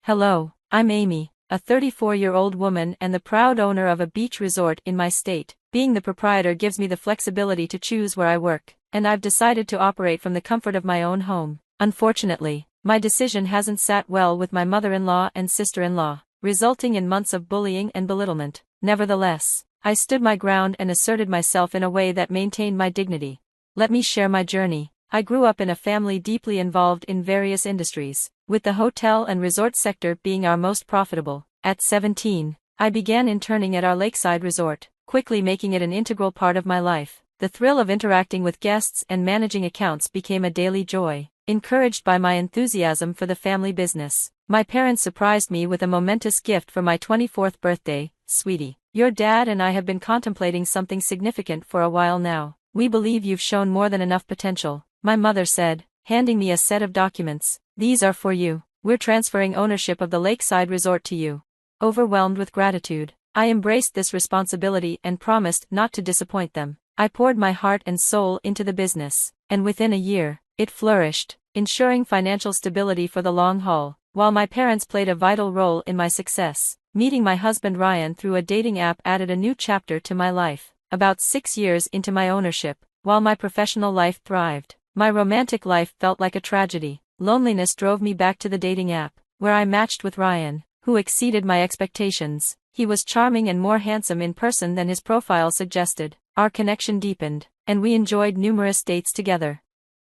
Hello, I'm Amy, a 34-year-old woman and the proud owner of a beach resort in my state. Being the proprietor gives me the flexibility to choose where I work, and I've decided to operate from the comfort of my own home. Unfortunately, my decision hasn't sat well with my mother-in-law and sister-in-law, resulting in months of bullying and belittlement. Nevertheless, I stood my ground and asserted myself in a way that maintained my dignity. Let me share my journey. I grew up in a family deeply involved in various industries, with the hotel and resort sector being our most profitable. At 17, I began interning at our lakeside resort, quickly making it an integral part of my life. The thrill of interacting with guests and managing accounts became a daily joy. Encouraged by my enthusiasm for the family business, my parents surprised me with a momentous gift for my 24th birthday. "Sweetie, your dad and I have been contemplating something significant for a while now. We believe you've shown more than enough potential," my mother said, handing me a set of documents. "These are for you. We're transferring ownership of the lakeside resort to you." Overwhelmed with gratitude, I embraced this responsibility and promised not to disappoint them. I poured my heart and soul into the business, and within a year, it flourished, ensuring financial stability for the long haul. While my parents played a vital role in my success, meeting my husband Ryan through a dating app added a new chapter to my life. About 6 years into my ownership, while my professional life thrived, my romantic life felt like a tragedy. Loneliness drove me back to the dating app, where I matched with Ryan, who exceeded my expectations. He was charming and more handsome in person than his profile suggested. Our connection deepened, and we enjoyed numerous dates together.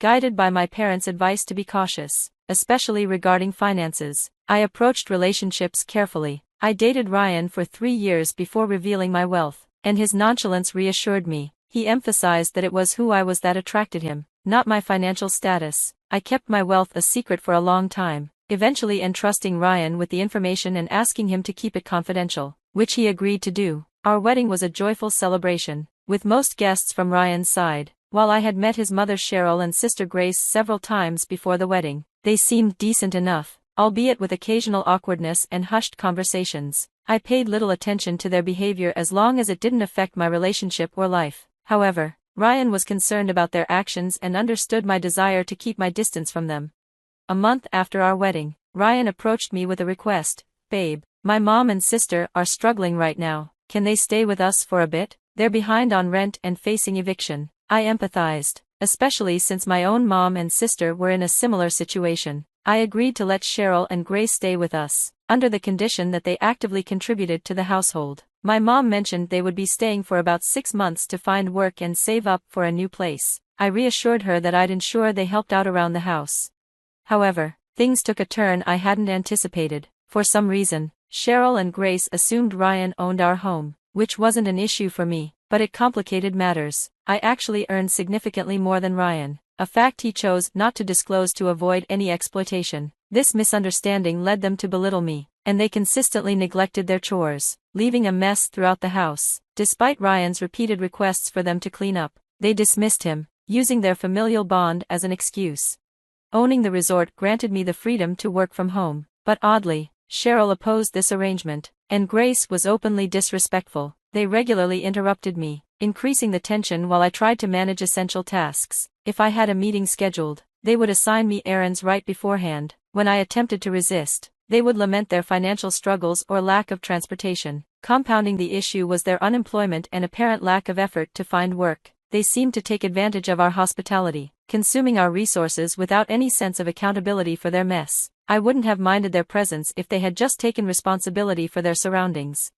Guided by my parents' advice to be cautious, especially regarding finances, I approached relationships carefully. I dated Ryan for 3 years before revealing my wealth, and his nonchalance reassured me. He emphasized that it was who I was that attracted him, not my financial status. I kept my wealth a secret for a long time, eventually entrusting Ryan with the information and asking him to keep it confidential, which he agreed to do. Our wedding was a joyful celebration, with most guests from Ryan's side. While I had met his mother Cheryl and sister Grace several times before the wedding, they seemed decent enough, albeit with occasional awkwardness and hushed conversations. I paid little attention to their behavior as long as it didn't affect my relationship or life. However, Ryan was concerned about their actions and understood my desire to keep my distance from them. A month after our wedding, Ryan approached me with a request. "Babe, my mom and sister are struggling right now. Can they stay with us for a bit? They're behind on rent and facing eviction." I empathized, especially since my own mom and sister were in a similar situation. I agreed to let Cheryl and Grace stay with us, under the condition that they actively contributed to the household. My mom mentioned they would be staying for about 6 months to find work and save up for a new place. I reassured her that I'd ensure they helped out around the house. However, things took a turn I hadn't anticipated. For some reason, Cheryl and Grace assumed Ryan owned our home, which wasn't an issue for me, but it complicated matters. I actually earned significantly more than Ryan, a fact he chose not to disclose to avoid any exploitation. This misunderstanding led them to belittle me, and they consistently neglected their chores, leaving a mess throughout the house. Despite Ryan's repeated requests for them to clean up, they dismissed him, using their familial bond as an excuse. Owning the resort granted me the freedom to work from home, but oddly, Cheryl opposed this arrangement, and Grace was openly disrespectful. They regularly interrupted me, increasing the tension while I tried to manage essential tasks. If I had a meeting scheduled, they would assign me errands right beforehand. When I attempted to resist, they would lament their financial struggles or lack of transportation. Compounding the issue was their unemployment and apparent lack of effort to find work. They seemed to take advantage of our hospitality, consuming our resources without any sense of accountability for their mess. I wouldn't have minded their presence if they had just taken responsibility for their surroundings.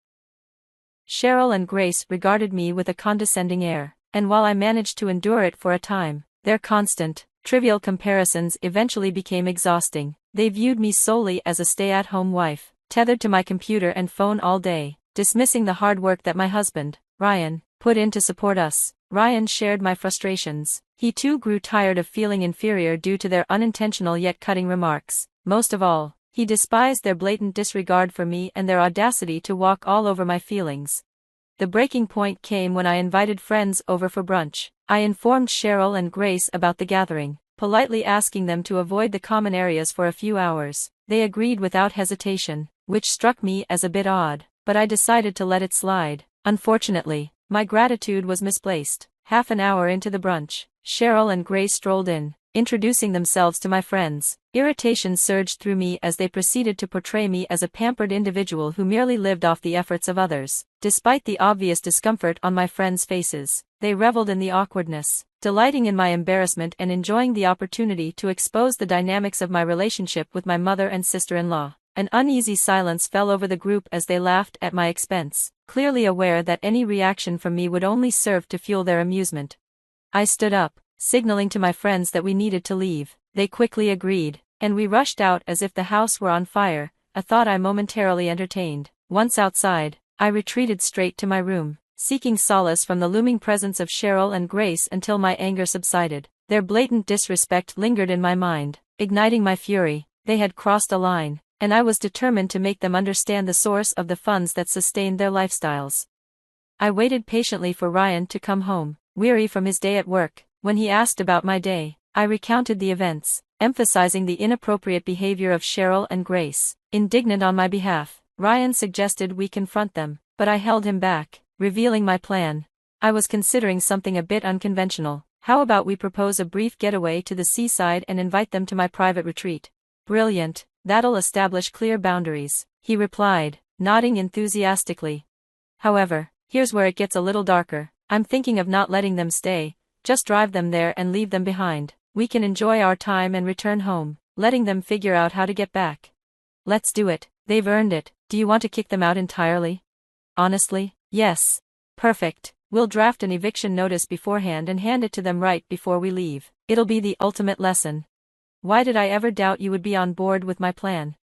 Cheryl and Grace regarded me with a condescending air, and while I managed to endure it for a time, their constant, trivial comparisons eventually became exhausting. They viewed me solely as a stay-at-home wife, tethered to my computer and phone all day, dismissing the hard work that my husband, Ryan, put in to support us. Ryan shared my frustrations. He too grew tired of feeling inferior due to their unintentional yet cutting remarks. Most of all, he despised their blatant disregard for me and their audacity to walk all over my feelings. The breaking point came when I invited friends over for brunch. I informed Cheryl and Grace about the gathering, politely asking them to avoid the common areas for a few hours. They agreed without hesitation, which struck me as a bit odd, but I decided to let it slide. Unfortunately, my gratitude was misplaced. Half an hour into the brunch, Cheryl and Grace strolled in, introducing themselves to my friends. Irritation surged through me as they proceeded to portray me as a pampered individual who merely lived off the efforts of others. Despite the obvious discomfort on my friends' faces, they reveled in the awkwardness, delighting in my embarrassment and enjoying the opportunity to expose the dynamics of my relationship with my mother and sister-in-law. An uneasy silence fell over the group as they laughed at my expense, clearly aware that any reaction from me would only serve to fuel their amusement. I stood up, signaling to my friends that we needed to leave. They quickly agreed, and we rushed out as if the house were on fire, a thought I momentarily entertained. Once outside, I retreated straight to my room, seeking solace from the looming presence of Cheryl and Grace until my anger subsided. Their blatant disrespect lingered in my mind, igniting my fury. They had crossed a line, and I was determined to make them understand the source of the funds that sustained their lifestyles. I waited patiently for Ryan to come home, weary from his day at work. When he asked about my day, I recounted the events, emphasizing the inappropriate behavior of Cheryl and Grace. Indignant on my behalf, Ryan suggested we confront them, but I held him back, revealing my plan. I was considering something a bit unconventional. How about we propose a brief getaway to the seaside and invite them to my private retreat? Brilliant, that'll establish clear boundaries, he replied, nodding enthusiastically. However, here's where it gets a little darker. I'm thinking of not letting them stay, just drive them there and leave them behind. We can enjoy our time and return home, letting them figure out how to get back. Let's do it, they've earned it. Do you want to kick them out entirely? Honestly, yes. Perfect, we'll draft an eviction notice beforehand and hand it to them right before we leave. It'll be the ultimate lesson. Why did I ever doubt you would be on board with my plan?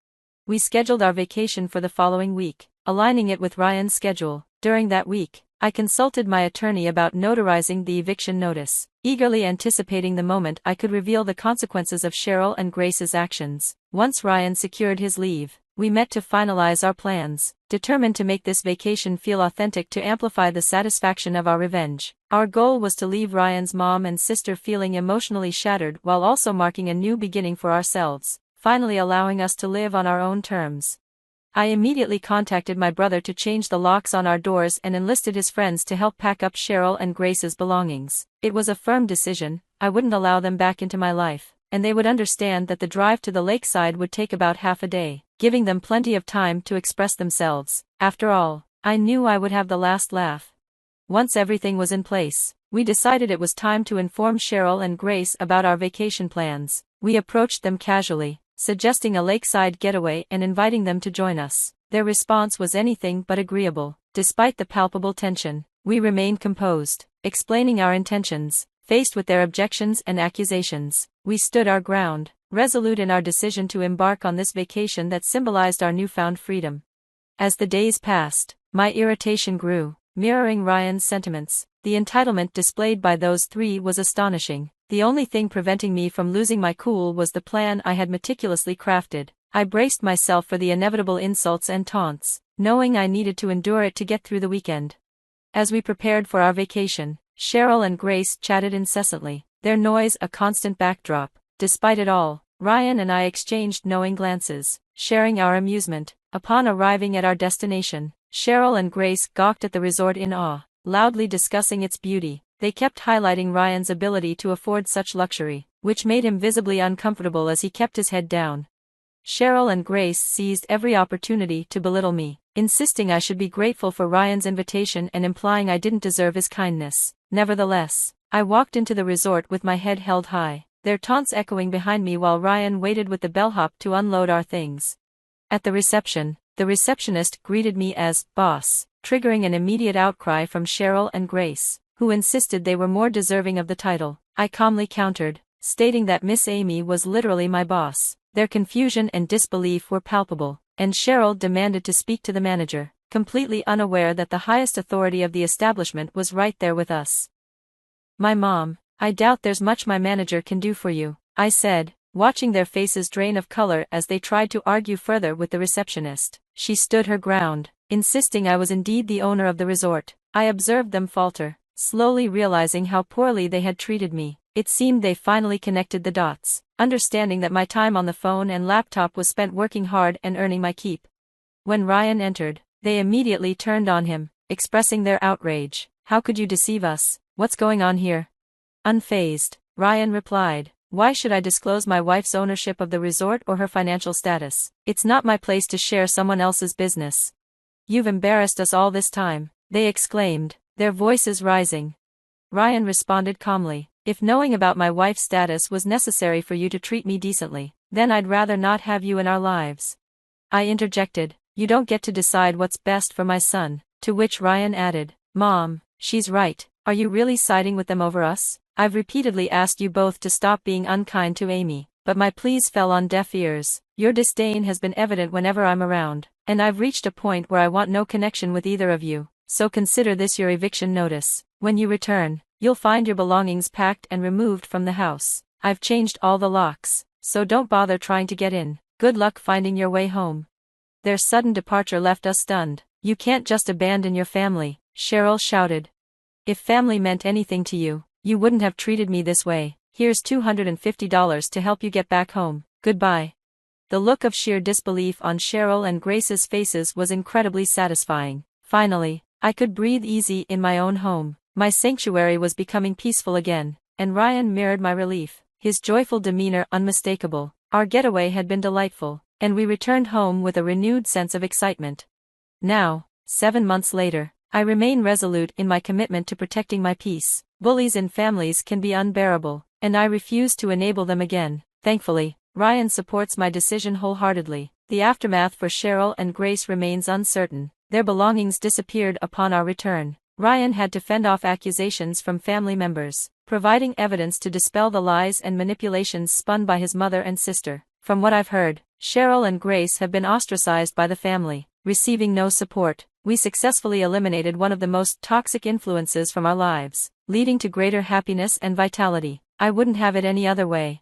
We scheduled our vacation for the following week, aligning it with Ryan's schedule. During that week, I consulted my attorney about notarizing the eviction notice, eagerly anticipating the moment I could reveal the consequences of Cheryl and Grace's actions. Once Ryan secured his leave, we met to finalize our plans, determined to make this vacation feel authentic to amplify the satisfaction of our revenge. Our goal was to leave Ryan's mom and sister feeling emotionally shattered while also marking a new beginning for ourselves, finally allowing us to live on our own terms. I immediately contacted my brother to change the locks on our doors and enlisted his friends to help pack up Cheryl and Grace's belongings. It was a firm decision. I wouldn't allow them back into my life, and they would understand that the drive to the lakeside would take about half a day, giving them plenty of time to express themselves. After all, I knew I would have the last laugh. Once everything was in place, we decided it was time to inform Cheryl and Grace about our vacation plans. We approached them casually, suggesting a lakeside getaway and inviting them to join us. Their response was anything but agreeable. Despite the palpable tension, we remained composed, explaining our intentions. Faced with their objections and accusations, we stood our ground, resolute in our decision to embark on this vacation that symbolized our newfound freedom. As the days passed, my irritation grew, mirroring Ryan's sentiments. The entitlement displayed by those three was astonishing. The only thing preventing me from losing my cool was the plan I had meticulously crafted. I braced myself for the inevitable insults and taunts, knowing I needed to endure it to get through the weekend. As we prepared for our vacation, Cheryl and Grace chatted incessantly, their noise a constant backdrop. Despite it all, Ryan and I exchanged knowing glances, sharing our amusement. Upon arriving at our destination, Cheryl and Grace gawked at the resort in awe, loudly discussing its beauty. They kept highlighting Ryan's ability to afford such luxury, which made him visibly uncomfortable as he kept his head down. Cheryl and Grace seized every opportunity to belittle me, insisting I should be grateful for Ryan's invitation and implying I didn't deserve his kindness. Nevertheless, I walked into the resort with my head held high, their taunts echoing behind me while Ryan waited with the bellhop to unload our things. At the reception, the receptionist greeted me as "boss," triggering an immediate outcry from Cheryl and Grace, who insisted they were more deserving of the title. I calmly countered, stating that Miss Amy was literally my boss. Their confusion and disbelief were palpable, and Cheryl demanded to speak to the manager, completely unaware that the highest authority of the establishment was right there with us. "My mom, I doubt there's much my manager can do for you," I said, watching their faces drain of color as they tried to argue further with the receptionist. She stood her ground, insisting I was indeed the owner of the resort. I observed them falter, slowly realizing how poorly they had treated me. It seemed they finally connected the dots, understanding that my time on the phone and laptop was spent working hard and earning my keep. When Ryan entered, they immediately turned on him, expressing their outrage. "How could you deceive us? What's going on here?" Unfazed, Ryan replied, Why should I disclose my wife's ownership of the resort or her financial status? It's not my place to share someone else's business. You've embarrassed us all this time, they exclaimed, their voices rising. Ryan responded calmly, if knowing about my wife's status was necessary for you to treat me decently, then I'd rather not have you in our lives. I interjected, you don't get to decide what's best for my son, to which Ryan added, Mom, she's right, are you really siding with them over us? I've repeatedly asked you both to stop being unkind to Amy, but my pleas fell on deaf ears. Your disdain has been evident whenever I'm around, and I've reached a point where I want no connection with either of you, so consider this your eviction notice. When you return, you'll find your belongings packed and removed from the house. I've changed all the locks, so don't bother trying to get in. Good luck finding your way home. Their sudden departure left us stunned. You can't just abandon your family, Cheryl shouted. If family meant anything to you, you wouldn't have treated me this way. Here's $250 to help you get back home. Goodbye. The look of sheer disbelief on Cheryl and Grace's faces was incredibly satisfying. Finally, I could breathe easy in my own home. My sanctuary was becoming peaceful again, and Ryan mirrored my relief, his joyful demeanor unmistakable. Our getaway had been delightful, and we returned home with a renewed sense of excitement. Now, 7 months later, I remain resolute in my commitment to protecting my peace. Bullies in families can be unbearable, and I refuse to enable them again. Thankfully, Ryan supports my decision wholeheartedly. The aftermath for Cheryl and Grace remains uncertain. Their belongings disappeared upon our return. Ryan had to fend off accusations from family members, providing evidence to dispel the lies and manipulations spun by his mother and sister. From what I've heard, Cheryl and Grace have been ostracized by the family, receiving no support. We successfully eliminated one of the most toxic influences from our lives, leading to greater happiness and vitality. I wouldn't have it any other way.